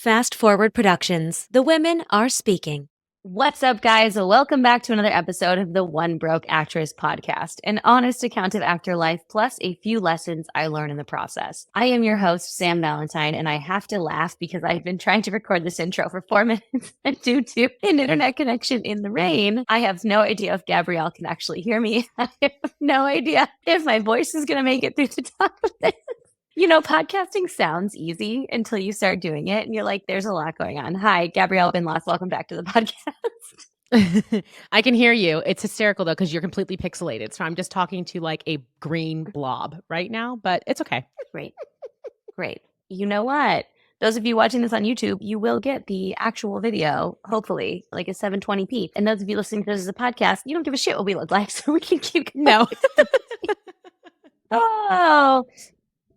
Fast Forward Productions. The women are speaking. What's up, guys? Welcome back to another episode of the One Broke Actress podcast, an honest account of actor life plus a few lessons I learned in the process. I am your host, Sam Valentine, and I have to laugh because I've been trying to record this intro for 4 minutes, and due to an internet connection in the rain, I have no idea if Gabrielle can actually hear me. I have no idea if my voice is going to make it through the top of this. You know, podcasting sounds easy until you start doing it and you're like, there's a lot going on. Hi, Gabrielle Binloss. Welcome back to the podcast. I can hear you. It's hysterical though, because you're completely pixelated. So I'm just talking to like a green blob right now, but it's okay. Great. You know what? Those of you watching this on YouTube, you will get the actual video, hopefully, like a 720p. And those of you listening to this as a podcast, you don't give a shit what we look like, so we can keep going. No. Oh.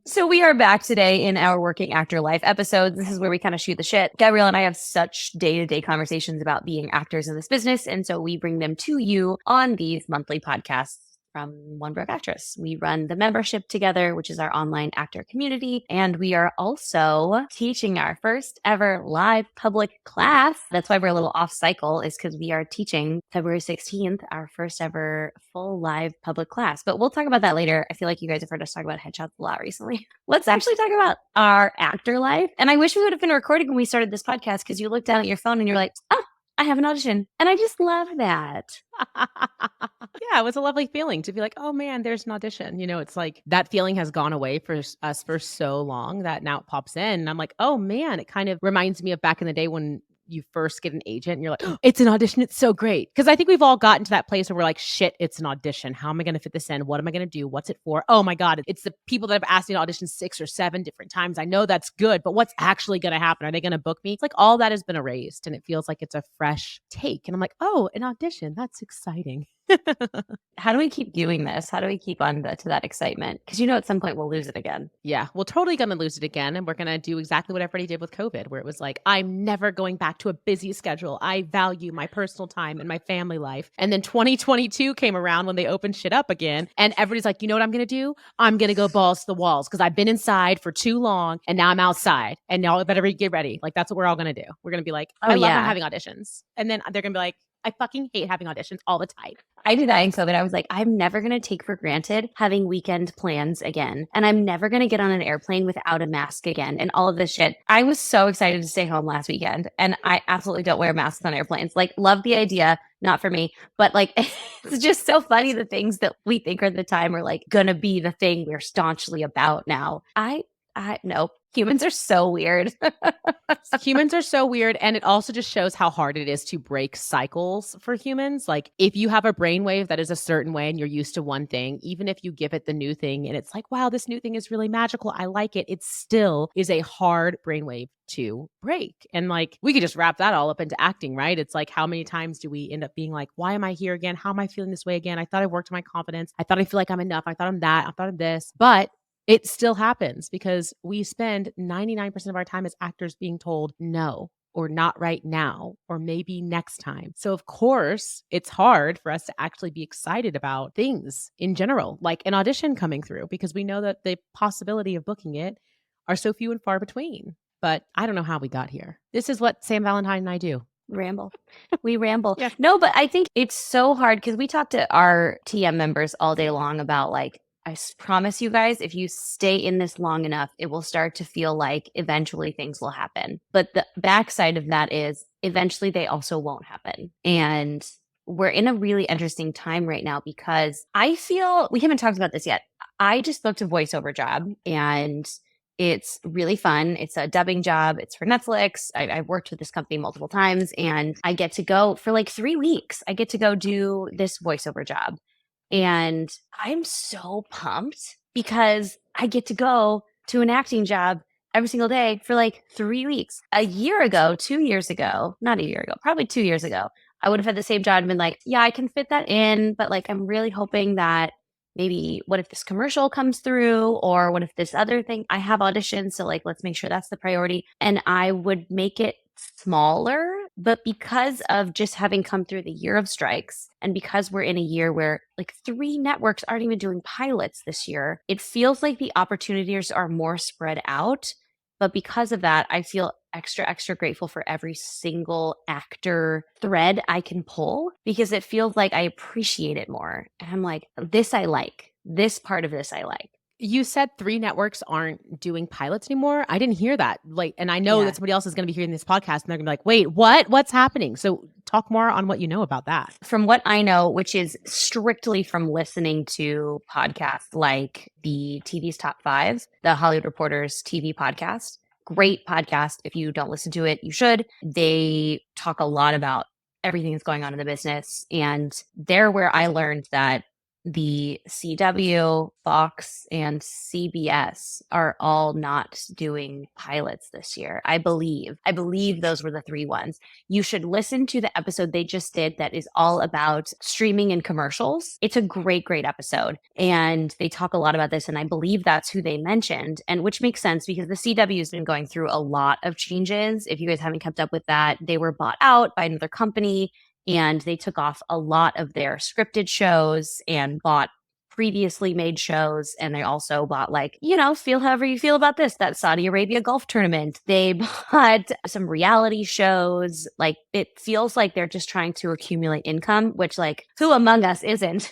So we are back today in our Working Actor Life episodes. This is where we kind of shoot the shit. Gabrielle and I have such day-to-day conversations about being actors in this business, and so we bring them to you on these monthly podcasts from One Broke Actress. We run the membership together, which is our online actor community, and we are also teaching our first ever live public class. That's why we're a little off cycle, is because we are teaching February 16th, our first ever full live public class. But we'll talk about that later. I feel like you guys have heard us talk about headshots a lot recently. Let's actually talk about our actor life. And I wish we would have been recording when we started this podcast, because you look down at your phone and you're like, oh, I have an audition. And I just love that. Yeah, it was a lovely feeling to be like, oh man, there's an audition. You know, it's like that feeling has gone away for us for so long that now it pops in. And I'm like, oh man, it kind of reminds me of back in the day when you first get an agent and you're like, oh, it's an audition. It's so great. Because I think we've all gotten to that place where we're like, shit, it's an audition. How am I going to fit this in? What am I going to do? What's it for? Oh my God, it's the people that have asked me to audition 6 or 7 different times. I know that's good, but what's actually going to happen? Are they going to book me? It's like all that has been erased and it feels like it's a fresh take. And I'm like, oh, an audition. That's exciting. How do we keep doing this? How do we keep on to that excitement? Because you know at some point we'll lose it again. Yeah, we're totally going to lose it again. And we're going to do exactly what everybody did with COVID, where it was like, I'm never going back to a busy schedule. I value my personal time and my family life. And then 2022 came around when they opened shit up again. And everybody's like, you know what I'm going to do? I'm going to go balls to the walls because I've been inside for too long and now I'm outside. And now I better get ready. Like, that's what we're all going to do. We're going to be like, I love not having auditions. And then they're going to be like, I fucking hate having auditions all the time. I did that in COVID. I was like, I'm never going to take for granted having weekend plans again. And I'm never going to get on an airplane without a mask again and all of this shit. I was so excited to stay home last weekend. And I absolutely don't wear masks on airplanes. Like, love the idea. Not for me. But like, it's just so funny. The things that we think are the time are like going to be the thing we're staunchly about now. I no. Humans are so weird. Humans are so weird. And it also just shows how hard it is to break cycles for humans. Like, if you have a brainwave that is a certain way and you're used to one thing, even if you give it the new thing and it's like, wow, this new thing is really magical, I like it, it still is a hard brainwave to break. And like, we could just wrap that all up into acting, right? It's like, how many times do we end up being like, why am I here again? How am I feeling this way again? I thought I worked on my confidence. I thought I feel like I'm enough. I thought I'm that. I thought I'm this. But it still happens because we spend 99% of our time as actors being told no, or not right now, or maybe next time. So of course, it's hard for us to actually be excited about things in general, like an audition coming through, because we know that the possibility of booking it are so few and far between. But I don't know how we got here. This is what Sam Valentine and I do. Ramble. We ramble. Yeah. No, but I think it's so hard because we talk to our TM members all day long about like, I promise you guys, if you stay in this long enough, it will start to feel like eventually things will happen. But the backside of that is eventually they also won't happen. And we're in a really interesting time right now because I feel, we haven't talked about this yet. I just booked a voiceover job and it's really fun. It's a dubbing job. It's for Netflix. I've worked with this company multiple times and I get to go for like 3 weeks. I get to go do this voiceover job. And I'm so pumped because I get to go to an acting job every single day for like 3 weeks. A year ago, 2 years ago, not a year ago, probably 2 years ago, I would have had the same job and been like, yeah, I can fit that in. But like, I'm really hoping that maybe what if this commercial comes through or what if this other thing, I have auditions. So like, let's make sure that's the priority. And I would make it smaller. But because of just having come through the year of strikes and because we're in a year where like 3 networks aren't even doing pilots this year, it feels like the opportunities are more spread out. But because of that, I feel extra grateful for every single actor thread I can pull because it feels like I appreciate it more. And I'm like, this I like. This part of this I like. You said 3 networks aren't doing pilots anymore. I didn't hear that. Like, and I know that somebody else is going to be hearing this podcast and they're going to be like, wait, what? What's happening? So talk more on what you know about that. From what I know, which is strictly from listening to podcasts like the TV's Top 5, the Hollywood Reporter's TV podcast. Great podcast. If you don't listen to it, you should. They talk a lot about everything that's going on in the business. And they're where I learned that the CW, Fox, and CBS are all not doing pilots this year. I believe those were the 3 ones. You should listen to the episode they just did that is all about streaming and commercials. It's a great episode. And they talk a lot about this. And I believe that's who they mentioned, and which makes sense because the CW has been going through a lot of changes. If you guys haven't kept up with that, they were bought out by another company. And they took off a lot of their scripted shows and bought previously made shows. And they also bought, like, feel however you feel about this, that Saudi Arabia golf tournament. They bought some reality shows. Like, it feels like they're just trying to accumulate income, which, like, who among us isn't?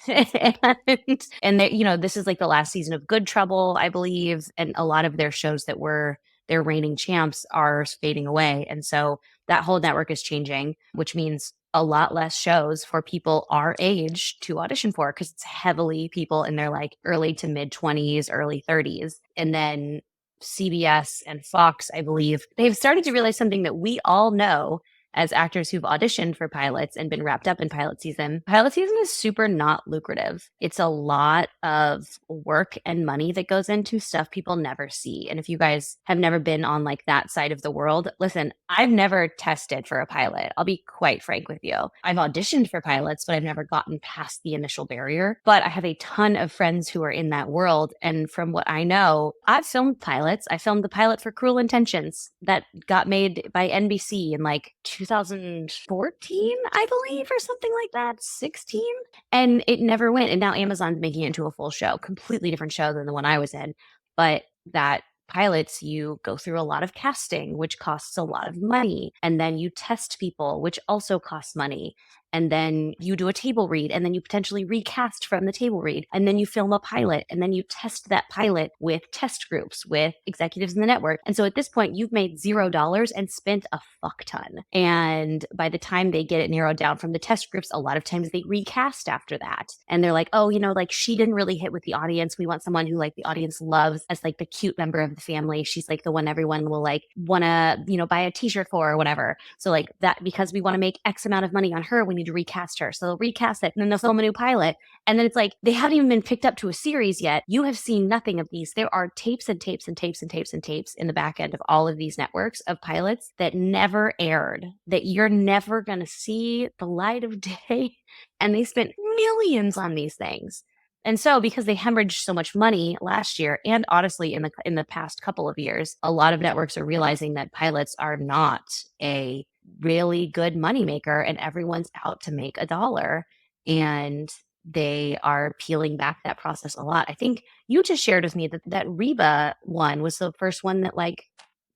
and they, this is like the last season of Good Trouble, I believe. And a lot of their shows that were their reigning champs are fading away. And so that whole network is changing, which means a lot less shows for people our age to audition for because it's heavily people in their like early to mid 20s, early 30s. And then CBS and Fox, I believe, they've started to realize something that we all know as actors who've auditioned for pilots and been wrapped up in pilot season. Pilot season is super not lucrative. It's a lot of work and money that goes into stuff people never see. And if you guys have never been on like that side of the world, listen, I've never tested for a pilot. I'll be quite frank with you. I've auditioned for pilots, but I've never gotten past the initial barrier. But I have a ton of friends who are in that world. And from what I know, I've filmed pilots. I filmed the pilot for Cruel Intentions that got made by NBC in like 2014, I believe, or something like that, 16. And it never went. And now Amazon's making it into a full show, completely different show than the one I was in. But that pilots, you go through a lot of casting, which costs a lot of money. And then you test people, which also costs money. And then you do a table read, and then you potentially recast from the table read. And then you film a pilot, and then you test that pilot with test groups, with executives in the network. And so at this point, you've made $0 and spent a fuck ton. And by the time they get it narrowed down from the test groups, a lot of times they recast after that. And they're like, oh, like she didn't really hit with the audience. We want someone who like the audience loves as like the cute member of the family. She's like the one everyone will like want to, buy a t-shirt for or whatever. So like that, because we want to make X amount of money on her, we need to recast her. So they'll recast it and then they'll film a new pilot. And then it's like, they haven't even been picked up to a series yet. You have seen nothing of these. There are tapes and tapes and tapes and tapes and tapes in the back end of all of these networks of pilots that never aired, that you're never going to see the light of day. And they spent millions on these things. And so because they hemorrhaged so much money last year, and honestly in the past couple of years, a lot of networks are realizing that pilots are not a really good moneymaker and everyone's out to make a dollar. And they are peeling back that process a lot. I think you just shared with me that Reba one was the first one that like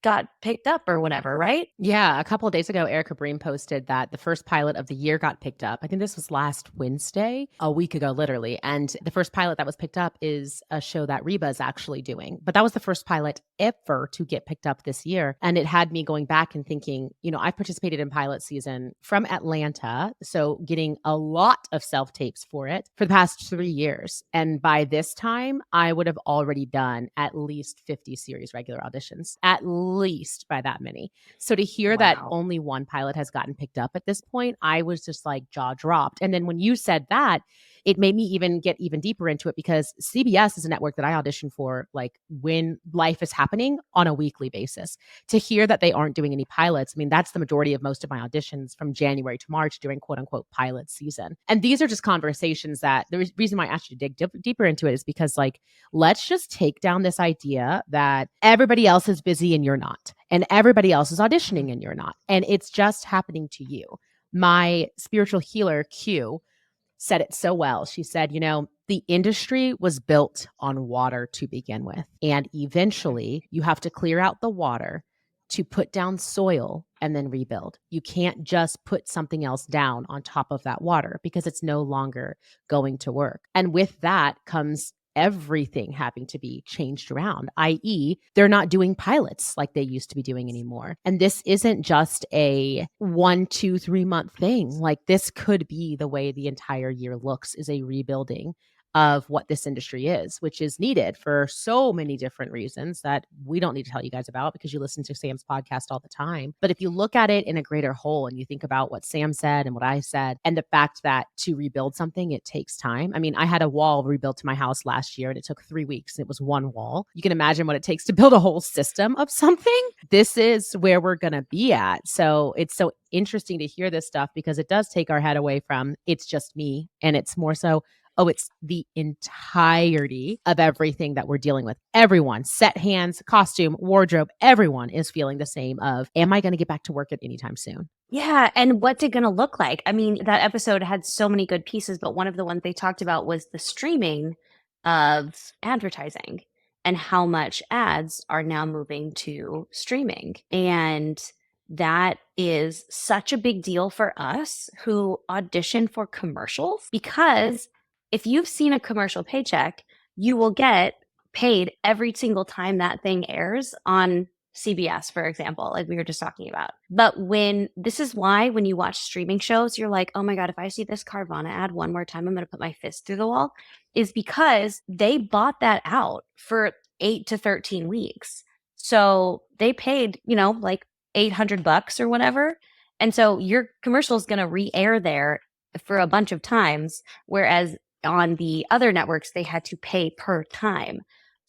got picked up or whatever, right? Yeah. A couple of days ago, Erica Breen posted that the first pilot of the year got picked up. I think this was last Wednesday, a week ago, literally. And the first pilot that was picked up is a show that Reba is actually doing. But that was the first pilot ever to get picked up this year. And it had me going back and thinking, I've participated in pilot season from Atlanta. So getting a lot of self-tapes for it for the past 3 years. And by this time, I would have already done at least 50 series regular auditions, at least by that many. So to hear that only one pilot has gotten picked up at this point, I was just like jaw dropped. And then when you said that, it made me even get even deeper into it because CBS is a network that I audition for, like when life is happening on a weekly basis. To hear that they aren't doing any pilots, I mean, that's the majority of most of my auditions from January to March during quote unquote pilot season. And these are just conversations that the reason why I asked you to dig deeper into it is because like, let's just take down this idea that everybody else is busy and you're not, and everybody else is auditioning and you're not. And it's just happening to you. My spiritual healer, Q, said it so well. She said, the industry was built on water to begin with. And eventually you have to clear out the water to put down soil and then rebuild. You can't just put something else down on top of that water because it's no longer going to work. And with that comes everything having to be changed around, i.e., they're not doing pilots like they used to be doing anymore. And this isn't just a 1, 2, 3 month thing. Like this could be the way the entire year looks, is a rebuilding of what this industry is, which is needed for so many different reasons that we don't need to tell you guys about because you listen to Sam's podcast all the time. But if you look at it in a greater whole and you think about what Sam said and what I said, and the fact that to rebuild something, it takes time. I mean, I had a wall rebuilt to my house last year and it took 3 weeks. It was one wall. You can imagine what it takes to build a whole system of something. This is where we're going to be at. So it's so interesting to hear this stuff because it does take our head away from it's just me, and it's more so, oh, it's the entirety of everything that we're dealing with. Everyone, set hands, costume, wardrobe, everyone is feeling the same of, am I going to get back to work at any time soon? Yeah. And what's it going to look like? I mean, that episode had so many good pieces, but one of the ones they talked about was the streaming of advertising and how much ads are now moving to streaming. And that is such a big deal for us who audition for commercials, because if you've seen a commercial paycheck, you will get paid every single time that thing airs on CBS, for example, like we were just talking about. But this is why when you watch streaming shows, you're like, oh my God, if I see this Carvana ad one more time, I'm going to put my fist through the wall, is because they bought that out for 8 to 13 weeks. So they paid, like $800 or whatever. And so your commercial is going to re-air there for a bunch of times, whereas on the other networks, they had to pay per time.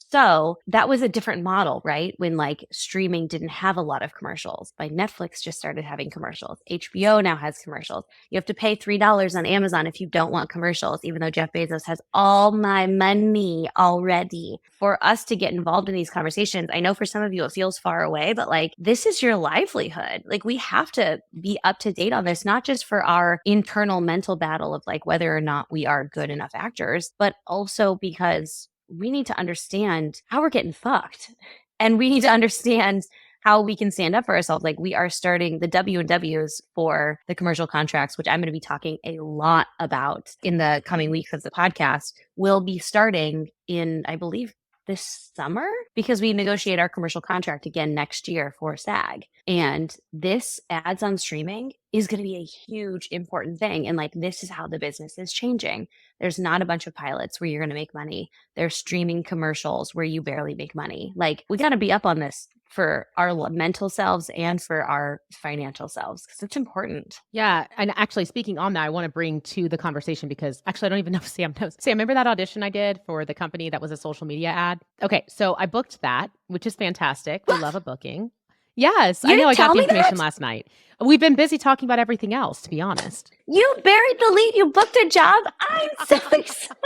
So that was a different model, right? When like streaming didn't have a lot of commercials. Like Netflix just started having commercials. HBO now has commercials. You have to pay $3 on Amazon if you don't want commercials, even though Jeff Bezos has all my money already. For us to get involved in these conversations, I know for some of you it feels far away, but like this is your livelihood. Like we have to be up to date on this, not just for our internal mental battle of like whether or not we are good enough actors, but also because we need to understand how we're getting fucked, and we need to understand how we can stand up for ourselves. Like we are starting the W&Ws for the commercial contracts, which I'm going to be talking a lot about in the coming weeks of the podcast, will be starting in, I believe, this summer, because we negotiate our commercial contract again next year for SAG. And this ads on streaming is going to be a huge important thing. And like, this is how the business is changing. There's not a bunch of pilots where you're going to make money. There's streaming commercials where you barely make money. Like we got to be up on this for our mental selves and for our financial selves, because it's important. Yeah. And actually, speaking on that, I want to bring to the conversation because actually, I don't even know if Sam knows. Sam, remember that audition I did for the company that was a social media ad? Okay. So I booked that, which is fantastic. We love a booking. Yes. I know I got the information last night. We've been busy talking about everything else, to be honest. You buried the lead. You booked a job. I'm so excited.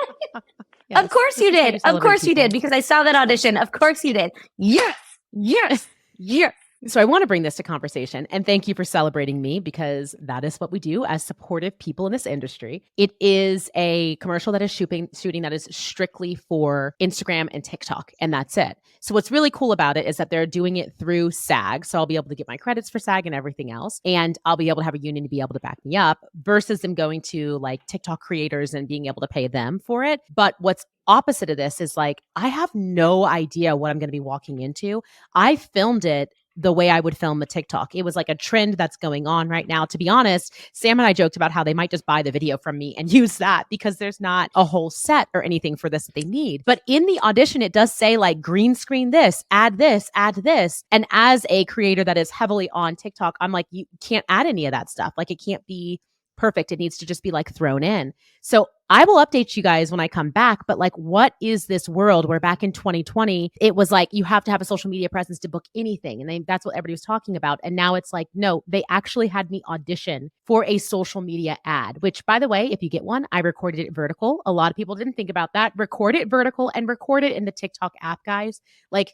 Yes, of course you did. Of course you did, because I saw that audition. Of course you did. Yes. Yes. Yes. So I want to bring this to conversation, and thank you for celebrating me, because that is what we do as supportive people in this industry. It is a commercial that is shooting that is strictly for Instagram and TikTok, and that's it. So what's really cool about it is that they're doing it through SAG. So I'll be able to get my credits for SAG and everything else, and I'll be able to have a union to be able to back me up versus them going to like TikTok creators and being able to pay them for it. But what's opposite of this is like, I have no idea what I'm going to be walking into. I filmed it the way I would film a TikTok. It was like a trend that's going on right now. To be honest, Sam and I joked about how they might just buy the video from me and use that because there's not a whole set or anything for this that they need. But in the audition, it does say like green screen this, add this, add this. And as a creator that is heavily on TikTok, I'm like, you can't add any of that stuff. Like it can't be perfect. It needs to just be like thrown in. So I will update you guys when I come back. But like, what is this world where back in 2020, it was like, you have to have a social media presence to book anything. And that's what everybody was talking about. And now it's like, no, they actually had me audition for a social media ad, which by the way, if you get one, I recorded it vertical. A lot of people didn't think about that. Record it vertical and record it in the TikTok app, guys. Like,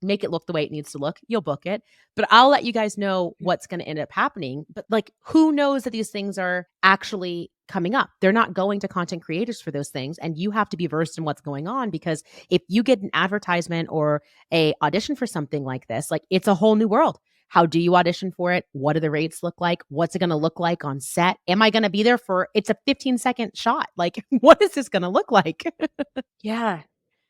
make it look the way it needs to look. You'll book it. But I'll let you guys know what's going to end up happening. But like, who knows that these things are actually coming up? They're not going to content creators for those things. And you have to be versed in what's going on, because if you get an advertisement or a audition for something like this, like it's a whole new world. How do you audition for it? What do the rates look like? What's it going to look like on set? Am I going to be there for it's a 15-second shot? Like, what is this going to look like? Yeah.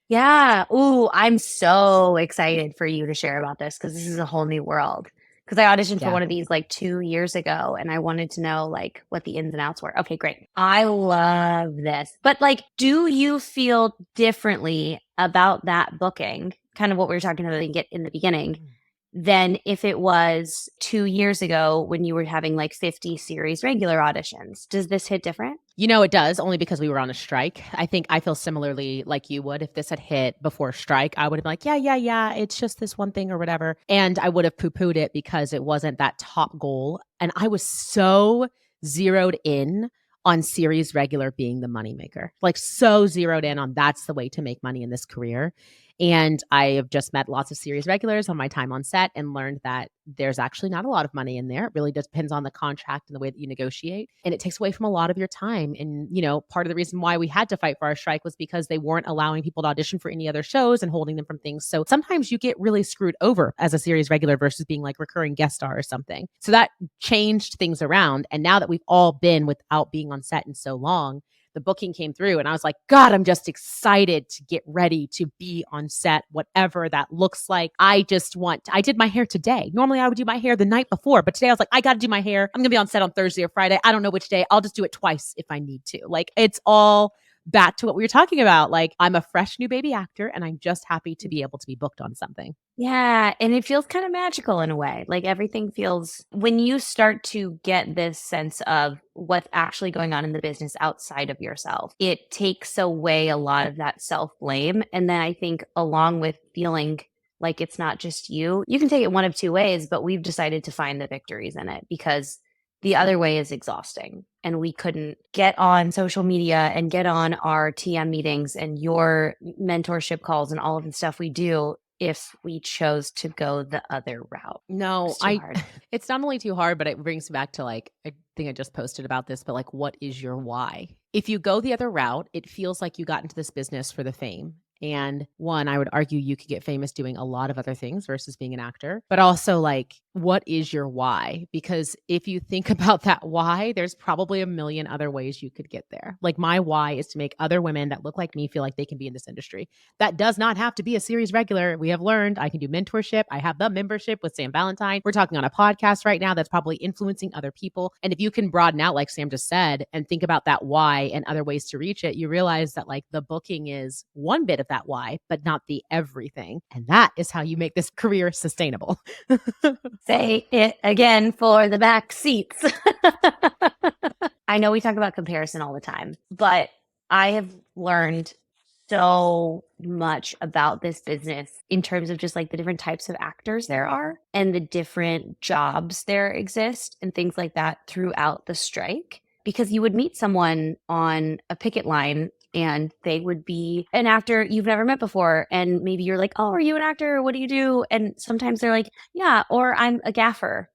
Yeah. Ooh, I'm so excited for you to share about this because this is a whole new world. Because I auditioned for Yeah. one of these like 2 years ago and I wanted to know like what the ins and outs were. Okay, great. I love this. But like, do you feel differently about that booking? Kind of what we were talking about in the beginning than if it was 2 years ago when you were having like 50 series regular auditions. Does this hit different? You know, it does, only because we were on a strike. I think I feel similarly like you would. If this had hit before strike, I would have been like, yeah, it's just this one thing or whatever. And I would have poo-pooed it because it wasn't that top goal. And I was so zeroed in on series regular being the moneymaker, like so zeroed in on that's the way to make money in this career. And I have just met lots of series regulars on my time on set and learned that there's actually not a lot of money in there. It really depends on the contract and the way that you negotiate. And it takes away from a lot of your time. And, you know, part of the reason why we had to fight for our strike was because they weren't allowing people to audition for any other shows and holding them from things. So sometimes you get really screwed over as a series regular versus being like recurring guest star or something. So that changed things around. And now that we've all been without being on set in so long, the booking came through and I was like, God, I'm just excited to get ready to be on set, whatever that looks like. I did my hair today. Normally I would do my hair the night before, but today I was like, I got to do my hair. I'm going to be on set on Thursday or Friday. I don't know which day. I'll just do it twice if I need to. Like, it's all back to what we were talking about. Like, I'm a fresh new baby actor and I'm just happy to be able to be booked on something. Yeah. And it feels kind of magical in a way. Like everything feels, when you start to get this sense of what's actually going on in the business outside of yourself, it takes away a lot of that self blame. And then I think, along with feeling like it's not just you, you can take it one of two ways, but we've decided to find the victories in it because the other way is exhausting. And we couldn't get on social media and get on our TM meetings and your mentorship calls and all of the stuff we do if we chose to go the other route. No, It's too hard. it's not only too hard, but it brings me back to like, I think I just posted about this, but like, what is your why? If you go the other route, it feels like you got into this business for the fame. And one, I would argue you could get famous doing a lot of other things versus being an actor, but also like, what is your why? Because if you think about that why, there's probably a million other ways you could get there. Like, my why is to make other women that look like me feel like they can be in this industry. That does not have to be a series regular. We have learned I can do mentorship. I have the membership with Sam Valentine. We're talking on a podcast right now that's probably influencing other people. And if you can broaden out, like Sam just said, and think about that why and other ways to reach it, you realize that like the booking is one bit of that why, but not the everything. And that is how you make this career sustainable. Say it again for the back seats. I know we talk about comparison all the time, but I have learned so much about this business in terms of just like the different types of actors there are and the different jobs there exist and things like that throughout the strike. Because you would meet someone on a picket line and they would be an actor you've never met before. And maybe you're like, oh, are you an actor? What do you do? And sometimes they're like, yeah, or I'm a gaffer.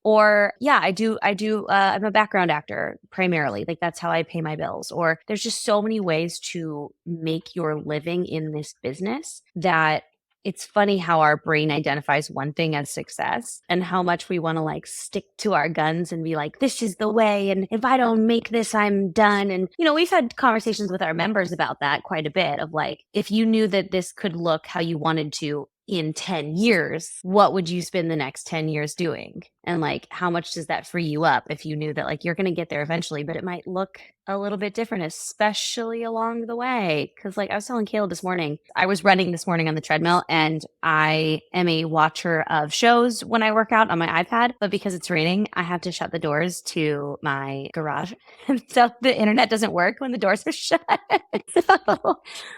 Or yeah, I'm a background actor primarily. Like that's how I pay my bills. Or there's just so many ways to make your living in this business that it's funny how our brain identifies one thing as success and how much we want to like stick to our guns and be like, this is the way. And if I don't make this, I'm done. And, you know, we've had conversations with our members about that quite a bit of like, if you knew that this could look how you wanted to in 10 years, what would you spend the next 10 years doing? And like, how much does that free you up if you knew that like you're going to get there eventually, but it might look a little bit different, especially along the way. Cause like I was telling Caleb this morning, I was running this morning on the treadmill and I am a watcher of shows when I work out on my iPad, but because it's raining, I have to shut the doors to my garage. And so the internet doesn't work when the doors are shut. So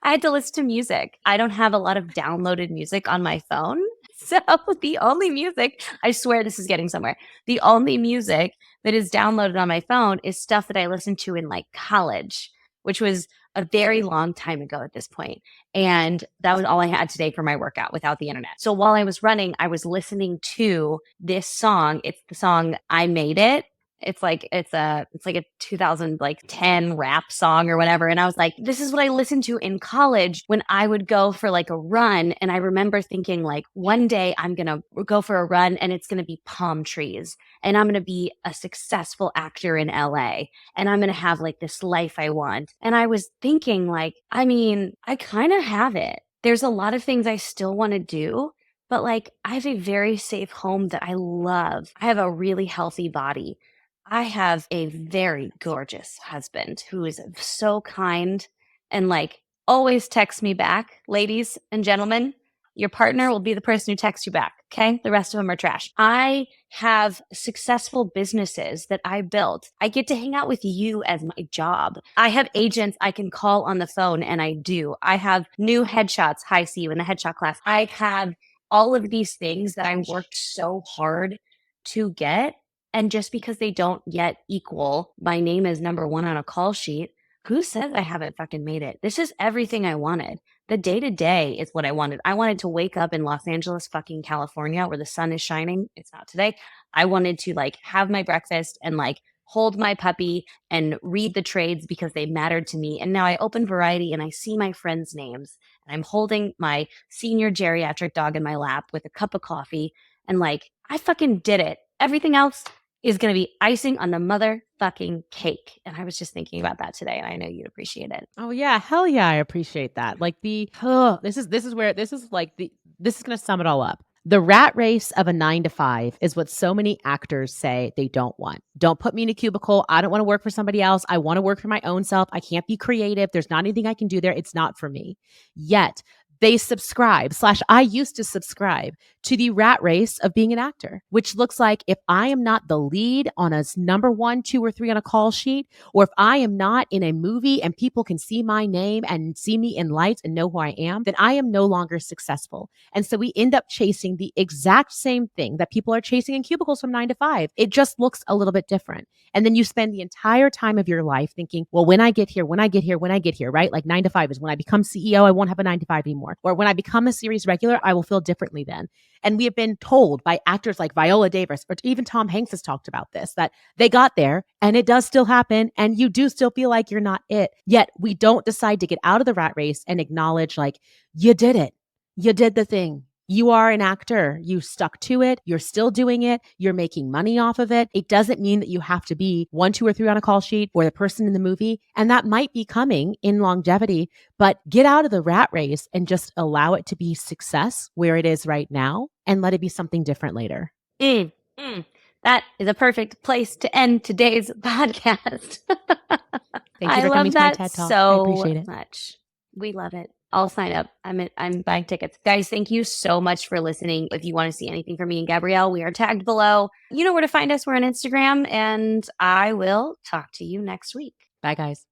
I had to listen to music. I don't have a lot of downloaded music on my phone. So the only music, I swear this is getting somewhere. The only music that is downloaded on my phone is stuff that I listened to in like college, which was a very long time ago at this point. And that was all I had today for my workout without the internet. So while I was running, I was listening to this song. It's the song I Made It It's like a 2010 rap song or whatever. And I was like, this is what I listened to in college when I would go for like a run. And I remember thinking like, one day I'm going to go for a run and it's going to be palm trees and I'm going to be a successful actor in LA and I'm going to have like this life I want. And I was thinking like, I mean, I kind of have it. There's a lot of things I still want to do, but like I have a very safe home that I love. I have a really healthy body. I have a very gorgeous husband who is so kind and like always texts me back. Ladies and gentlemen, your partner will be the person who texts you back. Okay. The rest of them are trash. I have successful businesses that I built. I get to hang out with you as my job. I have agents I can call on the phone and I do. I have new headshots. Hi, see you in the headshot class. I have all of these things that I worked so hard to get. And just because they don't yet equal my name as number one on a call sheet, who says I haven't fucking made it? This is everything I wanted. The day to day is what I wanted. I wanted to wake up in Los Angeles, fucking California, where the sun is shining. It's not today. I wanted to like have my breakfast and like hold my puppy and read the trades because they mattered to me. And now I open Variety and I see my friends' names and I'm holding my senior geriatric dog in my lap with a cup of coffee and like, I fucking did it. Everything else is going to be icing on the motherfucking cake. And I was just thinking about that today and I know you'd appreciate it. Oh yeah, hell yeah, I appreciate that. Like this is going to sum it all up. The rat race of a 9 to 5 is what so many actors say they don't want. Don't put me in a cubicle. I don't want to work for somebody else. I want to work for my own self. I can't be creative. There's not anything I can do there. It's not for me. Yet they subscribe / I used to subscribe to the rat race of being an actor, which looks like if I am not the lead on a number 1, 2, or 3 on a call sheet, or if I am not in a movie and people can see my name and see me in lights and know who I am, then I am no longer successful. And so we end up chasing the exact same thing that people are chasing in cubicles from 9 to 5. It just looks a little bit different. And then you spend the entire time of your life thinking, well, when I get here, right? Like 9 to 5 is when I become CEO, I won't have a 9 to 5 anymore. Or when I become a series regular, I will feel differently then. And we have been told by actors like Viola Davis, or even Tom Hanks has talked about this, that they got there and it does still happen. And you do still feel like you're not it. Yet we don't decide to get out of the rat race and acknowledge like, you did it. You did the thing. You are an actor. You stuck to it. You're still doing it. You're making money off of it. It doesn't mean that you have to be 1, 2, or 3 on a call sheet or the person in the movie. And that might be coming in longevity, but get out of the rat race and just allow it to be success where it is right now and let it be something different later. That is a perfect place to end today's podcast. Thank you for coming to my TED Talk. I appreciate it Much. We love it. I'll sign up. I'm buying tickets. Guys, thank you so much for listening. If you want to see anything from me and Gabrielle, we are tagged below. You know where to find us. We're on Instagram, and I will talk to you next week. Bye, guys.